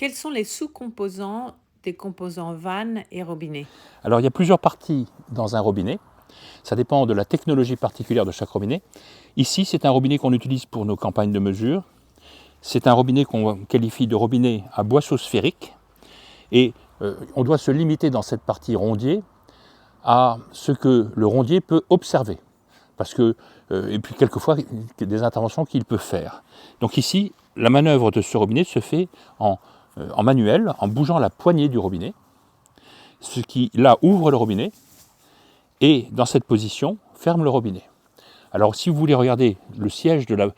Quels sont les sous-composants des composants vannes et robinets? Alors il y a plusieurs parties dans un robinet, ça dépend de la technologie particulière de chaque robinet. Ici c'est un robinet qu'on utilise pour nos campagnes de mesure, c'est un robinet qu'on qualifie de robinet à boisseau sphérique et on doit se limiter dans cette partie rondier à ce que le rondier peut observer, parce que, et puis quelquefois des interventions qu'il peut faire. Donc ici la manœuvre de ce robinet se fait en manuel, en bougeant la poignée du robinet, ce qui là ouvre le robinet et dans cette position ferme le robinet. Alors si vous voulez regarder le siège de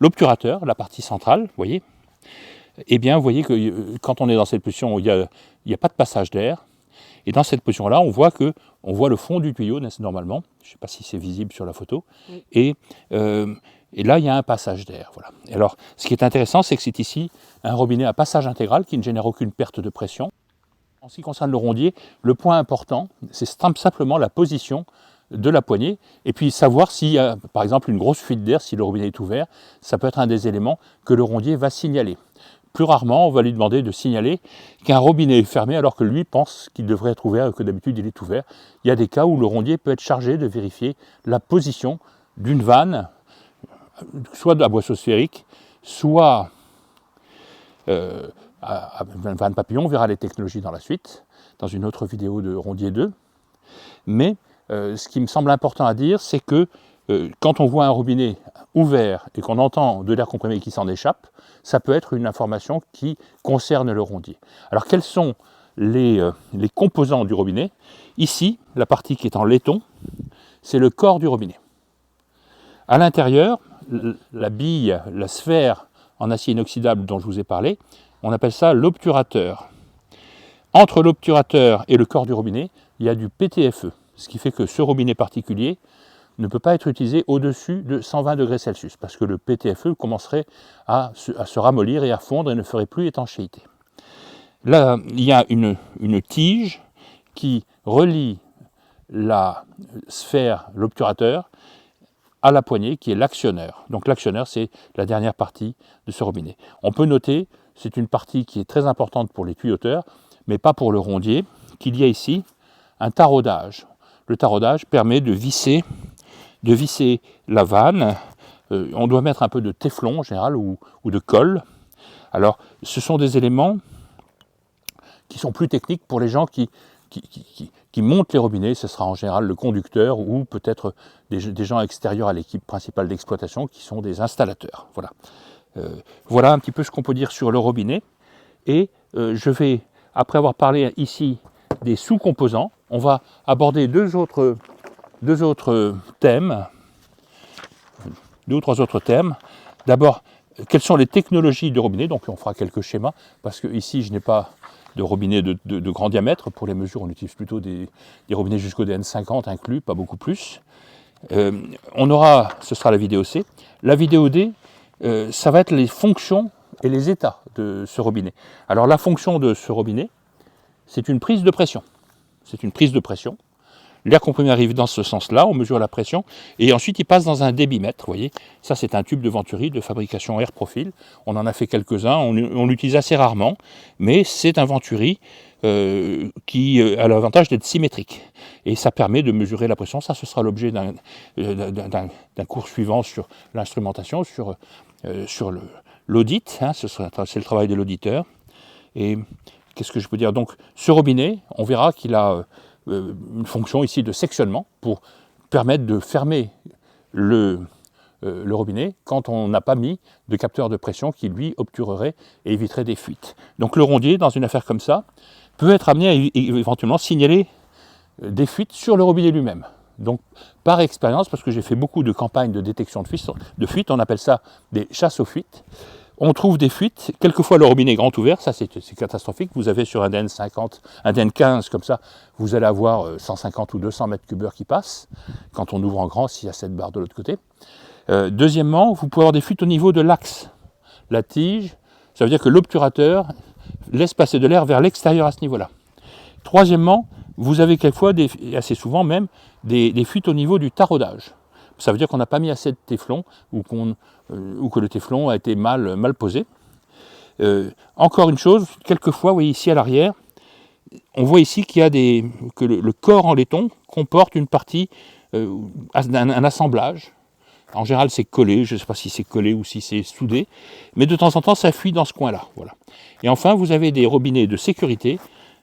l'obturateur, la partie centrale, vous voyez, eh bien vous voyez que quand on est dans cette position, il n'y a pas de passage d'air. Et dans cette position-là, on voit le fond du tuyau normalement. Je ne sais pas si c'est visible sur la photo. Oui. Et là, il y a un passage d'air. Voilà. Alors, ce qui est intéressant, c'est que c'est ici un robinet à passage intégral qui ne génère aucune perte de pression. En ce qui concerne le rondier, le point important, c'est simplement la position de la poignée, et puis savoir s'il y a, par exemple, une grosse fuite d'air, si le robinet est ouvert, ça peut être un des éléments que le rondier va signaler. Plus rarement, on va lui demander de signaler qu'un robinet est fermé alors que lui pense qu'il devrait être ouvert et que d'habitude il est ouvert. Il y a des cas où le rondier peut être chargé de vérifier la position d'une vanne, soit à boisseau sphérique, soit à vanne papillon. On verra les technologies dans la suite, dans une autre vidéo de Rondier 2. Mais ce qui me semble important à dire, c'est que quand on voit un robinet ouvert et qu'on entend de l'air comprimé qui s'en échappe, ça peut être une information qui concerne le rondier. Alors quels sont les composants du robinet? Ici, la partie qui est en laiton, c'est le corps du robinet. À l'intérieur, la bille, la sphère en acier inoxydable dont je vous ai parlé, on appelle ça l'obturateur. Entre l'obturateur et le corps du robinet, il y a du PTFE, ce qui fait que ce robinet particulier ne peut pas être utilisé au-dessus de 120 degrés Celsius, parce que le PTFE commencerait à se ramollir et à fondre et ne ferait plus étanchéité. Là, il y a une tige qui relie la sphère, l'obturateur, à la poignée, qui est l'actionneur. Donc l'actionneur, c'est la dernière partie de ce robinet. On peut noter, c'est une partie qui est très importante pour les tuyauteurs, mais pas pour le rondier, qu'il y a ici un taraudage. Le taraudage permet de visser la vanne. On doit mettre un peu de téflon en général ou de colle. Alors, ce sont des éléments qui sont plus techniques pour les gens qui montent les robinets. Ce sera en général le conducteur ou peut-être des gens extérieurs à l'équipe principale d'exploitation qui sont des installateurs. Voilà. Voilà un petit peu ce qu'on peut dire sur le robinet. Et je vais, après avoir parlé ici des sous-composants, on va aborder deux ou trois autres thèmes. D'abord, quelles sont les technologies de robinet? Donc on fera quelques schémas, parce que ici je n'ai pas de robinet de grand diamètre. Pour les mesures, on utilise plutôt des robinets jusqu'au DN50 inclus, pas beaucoup plus. Ce sera la vidéo C. La vidéo D, ça va être les fonctions et les états de ce robinet. Alors la fonction de ce robinet, c'est une prise de pression. C'est une prise de pression. L'air comprimé arrive dans ce sens-là, on mesure la pression, et ensuite il passe dans un débitmètre, vous voyez. Ça c'est un tube de Venturi de fabrication Air Profil. On en a fait quelques-uns, on l'utilise assez rarement, mais c'est un Venturi qui a l'avantage d'être symétrique. Et ça permet de mesurer la pression. Ça, ce sera l'objet d'un cours suivant sur l'instrumentation, sur l'audit, hein, c'est le travail de l'auditeur. Et qu'est-ce que je peux dire? Donc ce robinet, on verra qu'il a une fonction ici de sectionnement pour permettre de fermer le robinet quand on n'a pas mis de capteur de pression qui lui obturerait et éviterait des fuites. Donc le rondier, dans une affaire comme ça, peut être amené à éventuellement signaler des fuites sur le robinet lui-même. Donc par expérience, parce que j'ai fait beaucoup de campagnes de détection de fuites, on appelle ça des chasses aux fuites. On trouve des fuites, quelquefois le robinet est grand ouvert, ça c'est catastrophique. Vous avez sur un DN50, un DN15 comme ça, vous allez avoir 150 ou 200 mètres cubes heure qui passent, quand on ouvre en grand, s'il y a cette barre de l'autre côté. Deuxièmement, vous pouvez avoir des fuites au niveau de l'axe. La tige, ça veut dire que l'obturateur laisse passer de l'air vers l'extérieur à ce niveau-là. Troisièmement, vous avez quelquefois, et assez souvent même, des fuites au niveau du taraudage. Ça veut dire qu'on n'a pas mis assez de téflon ou que le téflon a été mal posé. Encore une chose, quelquefois, vous voyez ici à l'arrière, on voit ici qu'il y a que le corps en laiton comporte une partie, un assemblage. En général, c'est collé, je ne sais pas si c'est collé ou si c'est soudé, mais de temps en temps, ça fuit dans ce coin-là. Voilà. Et enfin, vous avez des robinets de sécurité,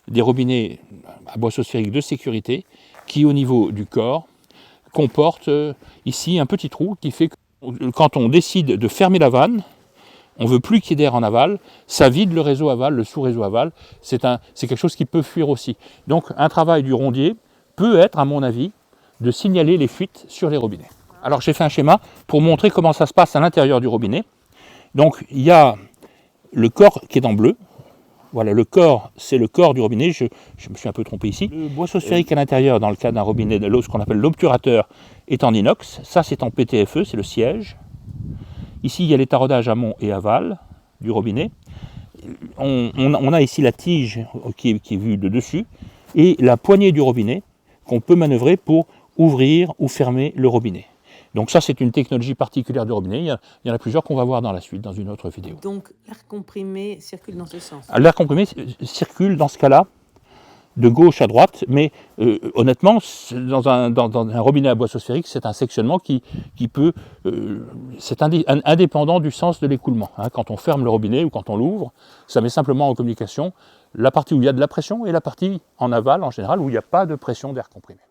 des robinets à boisseau sphérique de sécurité, qui, au niveau du corps, comportent ici un petit trou qui fait que quand on décide de fermer la vanne, on ne veut plus qu'il y ait d'air en aval, ça vide le réseau aval, le sous-réseau aval, c'est quelque chose qui peut fuir aussi. Donc un travail du rondier peut être, à mon avis, de signaler les fuites sur les robinets. Alors j'ai fait un schéma pour montrer comment ça se passe à l'intérieur du robinet. Donc il y a le corps qui est en bleu. Voilà, le corps, c'est le corps du robinet. Je me suis un peu trompé ici. Le boisseau sphérique à l'intérieur, dans le cas d'un robinet de l'eau, ce qu'on appelle l'obturateur, est en inox. Ça, c'est en PTFE, c'est le siège. Ici, il y a les taraudages amont et aval du robinet. On a ici la tige qui est vue de dessus et la poignée du robinet qu'on peut manœuvrer pour ouvrir ou fermer le robinet. Donc ça, c'est une technologie particulière du robinet. Il y en a plusieurs qu'on va voir dans la suite, dans une autre vidéo. Donc l'air comprimé circule dans ce sens. L'air comprimé circule dans ce cas-là de gauche à droite, mais honnêtement, dans un robinet à boisseau sphérique, c'est un sectionnement qui peut... c'est indépendant du sens de l'écoulement. Hein. Quand on ferme le robinet ou quand on l'ouvre, ça met simplement en communication la partie où il y a de la pression et la partie en aval, en général, où il n'y a pas de pression d'air comprimé.